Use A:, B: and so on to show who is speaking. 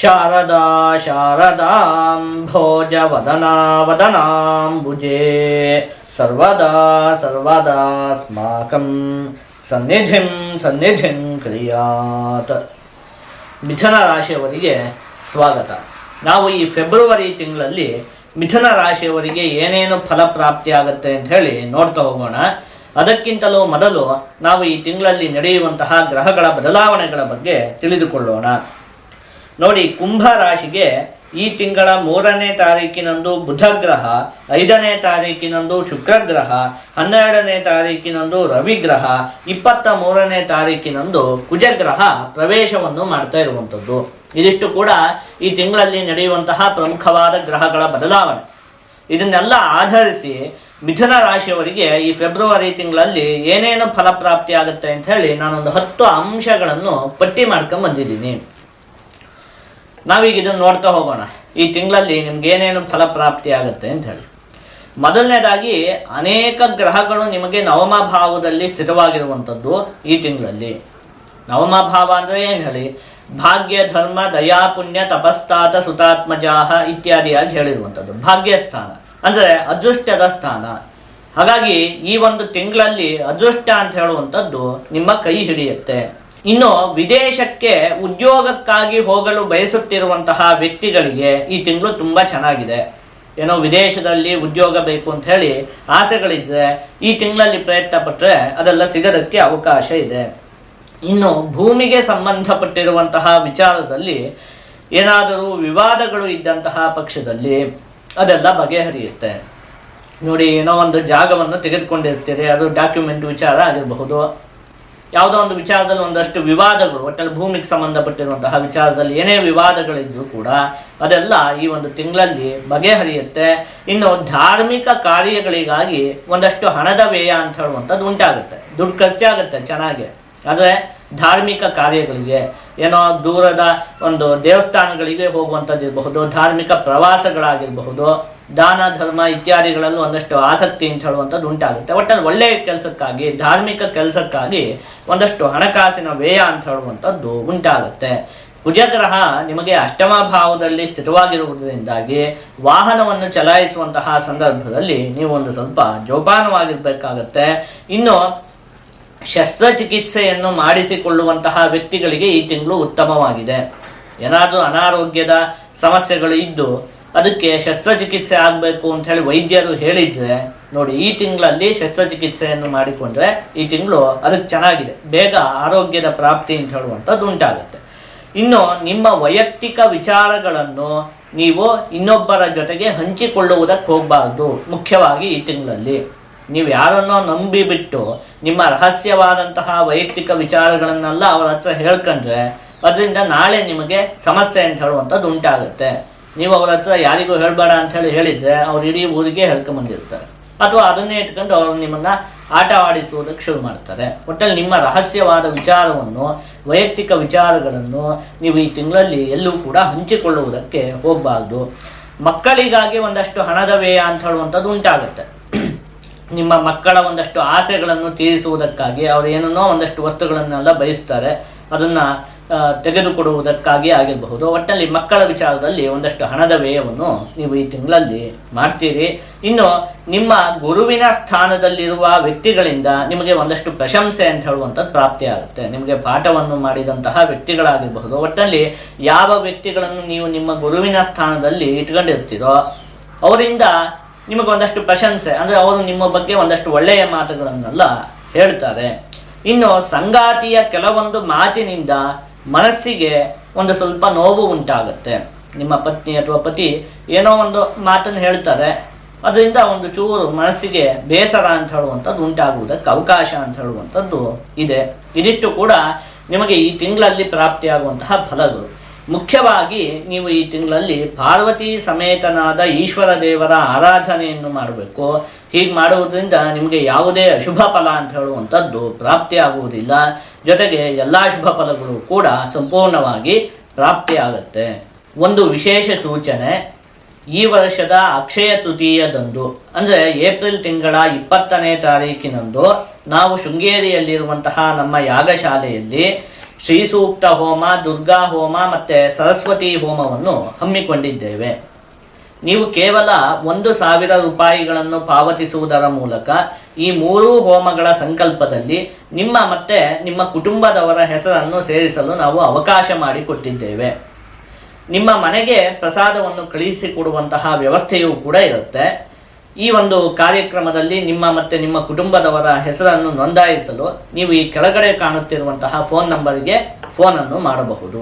A: ಶಾರದಾ ಶಾರದಾಂಭೋಜವದನಾ ವದನಾಂಬುಜೇ ಸರ್ವದಾ ಸರ್ವದಾಸ್ಮಾಕಂ ಸನ್ನಿಧಿಂ ಸನ್ನಿಧಿಂ ಕ್ರಿಯಾತ್. ಮಿಥುನ ರಾಶಿಯವರಿಗೆ ಸ್ವಾಗತ. ನಾವು ಈ ಫೆಬ್ರವರಿ ತಿಂಗಳಲ್ಲಿ ಮಿಥುನ ರಾಶಿಯವರಿಗೆ ಏನೇನು ಫಲಪ್ರಾಪ್ತಿಯಾಗುತ್ತೆ ಅಂತ ಹೇಳಿ ನೋಡ್ತಾ ಹೋಗೋಣ. ಅದಕ್ಕಿಂತಲೂ ಮೊದಲು ನಾವು ಈ ತಿಂಗಳಲ್ಲಿ ನಡೆಯುವಂತಹ ಗ್ರಹಗಳ ಬದಲಾವಣೆಗಳ ಬಗ್ಗೆ ತಿಳಿದುಕೊಳ್ಳೋಣ. ನೋಡಿ, ಕುಂಭ ರಾಶಿಗೆ ಈ ತಿಂಗಳ 3ನೇ ತಾರೀಕಿನಂದು ಬುಧ ಗ್ರಹ, 5ನೇ ತಾರೀಕಿನಂದು ಶುಕ್ರ ಗ್ರಹ, 12ನೇ ತಾರೀಕಿನಂದು ರವಿ ಗ್ರಹ, 23ನೇ ತಾರೀಕಿನಂದು ಕುಜಗ್ರಹ ಪ್ರವೇಶವನ್ನು ಮಾಡ್ತಾ ಇರುವಂಥದ್ದು. ಇದಿಷ್ಟು ಕೂಡ ಈ ತಿಂಗಳಲ್ಲಿ ನಡೆಯುವಂತಹ ಪ್ರಮುಖವಾದ ಗ್ರಹಗಳ ಬದಲಾವಣೆ. ಇದನ್ನೆಲ್ಲ ಆಧರಿಸಿ ಮಿಥುನ ರಾಶಿಯವರಿಗೆ ಈ ಫೆಬ್ರವರಿ ತಿಂಗಳಲ್ಲಿ ಏನೇನು ಫಲಪ್ರಾಪ್ತಿ ಆಗುತ್ತೆ ಅಂತ ಹೇಳಿ ನಾನೊಂದು 10 ಅಂಶಗಳನ್ನು ಪಟ್ಟಿ ಮಾಡ್ಕೊಂಡು ಬಂದಿದ್ದೀನಿ. ನಾವೀಗ ಇದನ್ನು ನೋಡ್ತಾ ಹೋಗೋಣ. ಈ ತಿಂಗಳಲ್ಲಿ ನಿಮ್ಗೆ ಏನೇನು ಫಲಪ್ರಾಪ್ತಿ ಆಗುತ್ತೆ ಅಂತ ಹೇಳಿ. ಮೊದಲನೇದಾಗಿ, ಅನೇಕ ಗ್ರಹಗಳು ನಿಮಗೆ ನವಮ ಭಾವದಲ್ಲಿ ಸ್ಥಿತವಾಗಿರುವಂಥದ್ದು ಈ ತಿಂಗಳಲ್ಲಿ. ನವಮ ಭಾವ ಅಂದರೆ ಏನು ಹೇಳಿ? ಭಾಗ್ಯ, ಧರ್ಮ, ದಯಾ, ಪುಣ್ಯ, ತಪಸ್ತಾತ, ಸುತಾತ್ಮಜಾಹ ಇತ್ಯಾದಿಯಾಗಿ ಹೇಳಿರುವಂಥದ್ದು. ಭಾಗ್ಯಸ್ಥಾನ ಅಂದರೆ ಅದೃಷ್ಟದ ಸ್ಥಾನ. ಹಾಗಾಗಿ ಈ ಒಂದು ತಿಂಗಳಲ್ಲಿ ಅದೃಷ್ಟ ಅಂತ ಹೇಳುವಂಥದ್ದು ನಿಮ್ಮ ಕೈ ಹಿಡಿಯುತ್ತೆ. ಇನ್ನು ವಿದೇಶಕ್ಕೆ ಉದ್ಯೋಗಕ್ಕಾಗಿ ಹೋಗಲು ಬಯಸುತ್ತಿರುವಂತಹ ವ್ಯಕ್ತಿಗಳಿಗೆ ಈ ತಿಂಗಳು ತುಂಬ ಚೆನ್ನಾಗಿದೆ. ಏನೋ ವಿದೇಶದಲ್ಲಿ ಉದ್ಯೋಗ ಬೇಕು ಅಂತ ಹೇಳಿ ಆಸೆಗಳಿದ್ರೆ ಈ ತಿಂಗಳಲ್ಲಿ ಪ್ರಯತ್ನ ಪಟ್ಟರೆ ಅದೆಲ್ಲ ಸಿಗೋದಕ್ಕೆ ಅವಕಾಶ ಇದೆ. ಇನ್ನು ಭೂಮಿಗೆ ಸಂಬಂಧಪಟ್ಟಿರುವಂತಹ ವಿಚಾರದಲ್ಲಿ ಏನಾದರೂ ವಿವಾದಗಳು ಇದ್ದಂತಹ ಪಕ್ಷದಲ್ಲಿ ಅದೆಲ್ಲ ಬಗೆಹರಿಯುತ್ತೆ. ನೋಡಿ, ಏನೋ ಒಂದು ಜಾಗವನ್ನು ತೆಗೆದುಕೊಂಡಿರ್ತೀರಿ, ಅದು ಡಾಕ್ಯುಮೆಂಟ್ ವಿಚಾರ ಆಗಿರಬಹುದು, ಯಾವುದೋ ಒಂದು ವಿಚಾರದಲ್ಲಿ ಒಂದಷ್ಟು ವಿವಾದಗಳು, ಒಟ್ಟಲ್ಲಿ ಭೂಮಿಗೆ ಸಂಬಂಧಪಟ್ಟಿರುವಂತಹ ವಿಚಾರದಲ್ಲಿ ಏನೇ ವಿವಾದಗಳಿದ್ರೂ ಕೂಡ ಅದೆಲ್ಲ ಈ ಒಂದು ತಿಂಗಳಲ್ಲಿ ಬಗೆಹರಿಯುತ್ತೆ. ಇನ್ನು ಧಾರ್ಮಿಕ ಕಾರ್ಯಗಳಿಗಾಗಿ ಒಂದಷ್ಟು ಹಣದ ವ್ಯಯ ಅಂತ ಹೇಳುವಂಥದ್ದು ಉಂಟಾಗುತ್ತೆ. ದುಡ್ಡು ಖರ್ಚಾಗುತ್ತೆ ಚೆನ್ನಾಗಿ. ಆದರೆ ಧಾರ್ಮಿಕ ಕಾರ್ಯಗಳಿಗೆ, ಏನೋ ದೂರದ ಒಂದು ದೇವಸ್ಥಾನಗಳಿಗೆ ಹೋಗುವಂಥದ್ದು ಇರಬಹುದು, ಧಾರ್ಮಿಕ ಪ್ರವಾಸಗಳಾಗಿರಬಹುದು, ದಾನ ಧರ್ಮ ಇತ್ಯಾದಿಗಳಲ್ಲೂ ಒಂದಷ್ಟು ಆಸಕ್ತಿ ಅಂತ ಹೇಳುವಂಥದ್ದು ಉಂಟಾಗುತ್ತೆ. ಒಟ್ಟಲ್ಲಿ ಒಳ್ಳೆಯ ಕೆಲಸಕ್ಕಾಗಿ, ಧಾರ್ಮಿಕ ಕೆಲಸಕ್ಕಾಗಿ ಒಂದಷ್ಟು ಹಣಕಾಸಿನ ವ್ಯಯ ಅಂತ ಹೇಳುವಂಥದ್ದು ಉಂಟಾಗುತ್ತೆ. ಕುಜಗ್ರಹ ನಿಮಗೆ ಅಷ್ಟಮ ಭಾವದಲ್ಲಿ ಸ್ಥಿತವಾಗಿರುವುದರಿಂದಾಗಿ ವಾಹನವನ್ನು ಚಲಾಯಿಸುವಂತಹ ಸಂದರ್ಭದಲ್ಲಿ ನೀವು ಒಂದು ಸ್ವಲ್ಪ ಜೋಪಾನವಾಗಿರಬೇಕಾಗತ್ತೆ. ಇನ್ನು ಶಸ್ತ್ರಚಿಕಿತ್ಸೆಯನ್ನು ಮಾಡಿಸಿಕೊಳ್ಳುವಂತಹ ವ್ಯಕ್ತಿಗಳಿಗೆ ಈ ತಿಂಗಳು ಉತ್ತಮವಾಗಿದೆ. ಏನಾದರೂ ಅನಾರೋಗ್ಯದ ಸಮಸ್ಯೆಗಳು ಇದ್ದು ಅದಕ್ಕೆ ಶಸ್ತ್ರಚಿಕಿತ್ಸೆ ಆಗಬೇಕು ಅಂತ ಹೇಳಿ ವೈದ್ಯರು ಹೇಳಿದರೆ ನೋಡಿ, ಈ ತಿಂಗಳಲ್ಲಿ ಶಸ್ತ್ರಚಿಕಿತ್ಸೆಯನ್ನು ಮಾಡಿಕೊಂಡ್ರೆ ಈ ತಿಂಗಳು ಅದಕ್ಕೆ ಚೆನ್ನಾಗಿದೆ. ಬೇಗ ಆರೋಗ್ಯದ ಪ್ರಾಪ್ತಿ ಅಂತ ಹೇಳುವಂಥದ್ದು ಉಂಟಾಗುತ್ತೆ. ಇನ್ನು ನಿಮ್ಮ ವೈಯಕ್ತಿಕ ವಿಚಾರಗಳನ್ನು ನೀವು ಇನ್ನೊಬ್ಬರ ಜೊತೆಗೆ ಹಂಚಿಕೊಳ್ಳುವುದಕ್ಕೆ ಹೋಗಬಾರ್ದು. ಮುಖ್ಯವಾಗಿ ಈ ತಿಂಗಳಲ್ಲಿ ನೀವು ಯಾರನ್ನೋ ನಂಬಿಬಿಟ್ಟು ನಿಮ್ಮ ರಹಸ್ಯವಾದಂತಹ ವೈಯಕ್ತಿಕ ವಿಚಾರಗಳನ್ನೆಲ್ಲ ಅವರ ಹತ್ರ ಹೇಳ್ಕೊಂಡ್ರೆ ಅದರಿಂದ ನಾಳೆ ನಿಮಗೆ ಸಮಸ್ಯೆ ಅಂತ ಹೇಳುವಂಥದ್ದು ಉಂಟಾಗುತ್ತೆ. ನೀವು ಅವರ ಹತ್ರ ಯಾರಿಗೂ ಹೇಳಬೇಡ ಅಂತ ಹೇಳಿದರೆ ಅವ್ರು ಇಡೀ ಊರಿಗೆ ಹೇಳ್ಕೊಂಬಂದಿರ್ತಾರೆ, ಅಥವಾ ಅದನ್ನೇ ಇಟ್ಕೊಂಡು ಅವರು ನಿಮ್ಮನ್ನು ಆಟ ಆಡಿಸುವುದಕ್ಕೆ ಶುರು ಮಾಡ್ತಾರೆ. ಒಟ್ಟಲ್ಲಿ ನಿಮ್ಮ ರಹಸ್ಯವಾದ ವಿಚಾರವನ್ನು, ವೈಯಕ್ತಿಕ ವಿಚಾರಗಳನ್ನು ನೀವು ಈ ತಿಂಗಳಲ್ಲಿ ಎಲ್ಲೂ ಕೂಡ ಹಂಚಿಕೊಳ್ಳುವುದಕ್ಕೆ ಹೋಗಬಾರ್ದು. ಮಕ್ಕಳಿಗಾಗಿ ಒಂದಷ್ಟು ಹಣದ ವ್ಯಯ ಅಂತ ಹೇಳುವಂಥದ್ದು ಉಂಟಾಗುತ್ತೆ. ನಿಮ್ಮ ಮಕ್ಕಳ ಒಂದಷ್ಟು ಆಸೆಗಳನ್ನು ತೀರಿಸುವುದಕ್ಕಾಗಿ ಅವರು ಏನನ್ನೋ ಒಂದಷ್ಟು ವಸ್ತುಗಳನ್ನೆಲ್ಲ ಬಯಸ್ತಾರೆ, ಅದನ್ನು ತೆಗೆದುಕೊಡುವುದಕ್ಕಾಗಿ ಆಗಿರಬಹುದು. ಒಟ್ಟಲ್ಲಿ ಮಕ್ಕಳ ವಿಚಾರದಲ್ಲಿ ಒಂದಷ್ಟು ಹಣದ ವ್ಯಯವನ್ನು ನೀವು ಈ ತಿಂಗಳಲ್ಲಿ ಮಾಡ್ತೀರಿ. ಇನ್ನು ನಿಮ್ಮ ಗುರುವಿನ ಸ್ಥಾನದಲ್ಲಿರುವ ವ್ಯಕ್ತಿಗಳಿಂದ ನಿಮಗೆ ಒಂದಷ್ಟು ಪ್ರಶಂಸೆ ಅಂತ ಹೇಳುವಂಥದ್ದು ಪ್ರಾಪ್ತಿಯಾಗುತ್ತೆ. ನಿಮಗೆ ಪಾಠವನ್ನು ಮಾಡಿದಂತಹ ವ್ಯಕ್ತಿಗಳಾಗಿರಬಹುದು. ಒಟ್ಟಲ್ಲಿ ಯಾವ ವ್ಯಕ್ತಿಗಳನ್ನು ನೀವು ನಿಮ್ಮ ಗುರುವಿನ ಸ್ಥಾನದಲ್ಲಿ ಇಟ್ಕೊಂಡಿರ್ತೀರೋ ಅವರಿಂದ ನಿಮಗೊಂದಷ್ಟು ಪ್ರಶಂಸೆ, ಅಂದರೆ ಅವರು ನಿಮ್ಮ ಬಗ್ಗೆ ಒಂದಷ್ಟು ಒಳ್ಳೆಯ ಮಾತುಗಳನ್ನೆಲ್ಲ ಹೇಳ್ತಾರೆ. ಇನ್ನು ಸಂಗಾತಿಯ ಕೆಲವೊಂದು ಮಾತಿನಿಂದ ಮನಸ್ಸಿಗೆ ಒಂದು ಸ್ವಲ್ಪ ನೋವು ಉಂಟಾಗುತ್ತೆ. ನಿಮ್ಮ ಪತ್ನಿ ಅಥವಾ ಪತಿ ಏನೋ ಒಂದು ಮಾತನ್ನು ಹೇಳ್ತಾರೆ, ಅದರಿಂದ ಒಂದು ಚೂರು ಮನಸ್ಸಿಗೆ ಬೇಸರ ಅಂತ ಹೇಳುವಂಥದ್ದು ಉಂಟಾಗುವುದಕ್ಕೆ ಅವಕಾಶ ಅಂತ ಹೇಳುವಂಥದ್ದು ಇದೆ. ಇದಿಷ್ಟು ಕೂಡ ನಿಮಗೆ ಈ ತಿಂಗಳಲ್ಲಿ ಪ್ರಾಪ್ತಿಯಾಗುವಂತಹ ಫಲಗಳು. ಮುಖ್ಯವಾಗಿ ನೀವು ಈ ತಿಂಗಳಲ್ಲಿ ಪಾರ್ವತಿ ಸಮೇತನಾದ ಈಶ್ವರ ದೇವರ ಆರಾಧನೆಯನ್ನು ಮಾಡಬೇಕು. ಹೀಗೆ ಮಾಡುವುದರಿಂದ ನಿಮಗೆ ಯಾವುದೇ ಅಶುಭ ಫಲ ಅಂತ ಹೇಳುವಂಥದ್ದು ಪ್ರಾಪ್ತಿಯಾಗುವುದಿಲ್ಲ. ಜೊತೆಗೆ ಎಲ್ಲ ಶುಭ ಫಲಗಳು ಕೂಡ ಸಂಪೂರ್ಣವಾಗಿ ಪ್ರಾಪ್ತಿಯಾಗುತ್ತೆ. ಒಂದು ವಿಶೇಷ ಸೂಚನೆ, ಈ ವರ್ಷದ ಅಕ್ಷಯ ತೃತೀಯದಂದು ಅಂದರೆ ಏಪ್ರಿಲ್ ತಿಂಗಳ 20ನೇ ತಾರೀಕಿನಂದು ನಾವು ಶೃಂಗೇರಿಯಲ್ಲಿರುವಂತಹ ನಮ್ಮ ಯಾಗಶಾಲೆಯಲ್ಲಿ ಶ್ರೀ ಸೂಕ್ತ ಹೋಮ, ದುರ್ಗಾ ಹೋಮ ಮತ್ತು ಸರಸ್ವತಿ ಹೋಮವನ್ನು ಹಮ್ಮಿಕೊಂಡಿದ್ದೇವೆ. ನೀವು ಕೇವಲ 1,000 ರೂಪಾಯಿಗಳನ್ನು ಪಾವತಿಸುವುದರ ಮೂಲಕ ಈ 3 ಹೋಮಗಳ ಸಂಕಲ್ಪದಲ್ಲಿ ನಿಮ್ಮ ಮತ್ತು ನಿಮ್ಮ ಕುಟುಂಬದವರ ಹೆಸರನ್ನು ಸೇರಿಸಲು ನಾವು ಅವಕಾಶ ಮಾಡಿಕೊಟ್ಟಿದ್ದೇವೆ. ನಿಮ್ಮ ಮನೆಗೆ ಪ್ರಸಾದವನ್ನು ಕಳುಹಿಸಿಕೊಡುವಂತಹ ವ್ಯವಸ್ಥೆಯೂ ಕೂಡ ಇರುತ್ತೆ. ಈ ಒಂದು ಕಾರ್ಯಕ್ರಮದಲ್ಲಿ ನಿಮ್ಮ ಮತ್ತು ನಿಮ್ಮ ಕುಟುಂಬದವರ ಹೆಸರನ್ನು ನೋಂದಾಯಿಸಲು ನೀವು ಈ ಕೆಳಗಡೆ ಕಾಣುತ್ತಿರುವಂತಹ ಫೋನ್ ನಂಬರ್ಗೆ ಫೋನನ್ನು ಮಾಡಬಹುದು.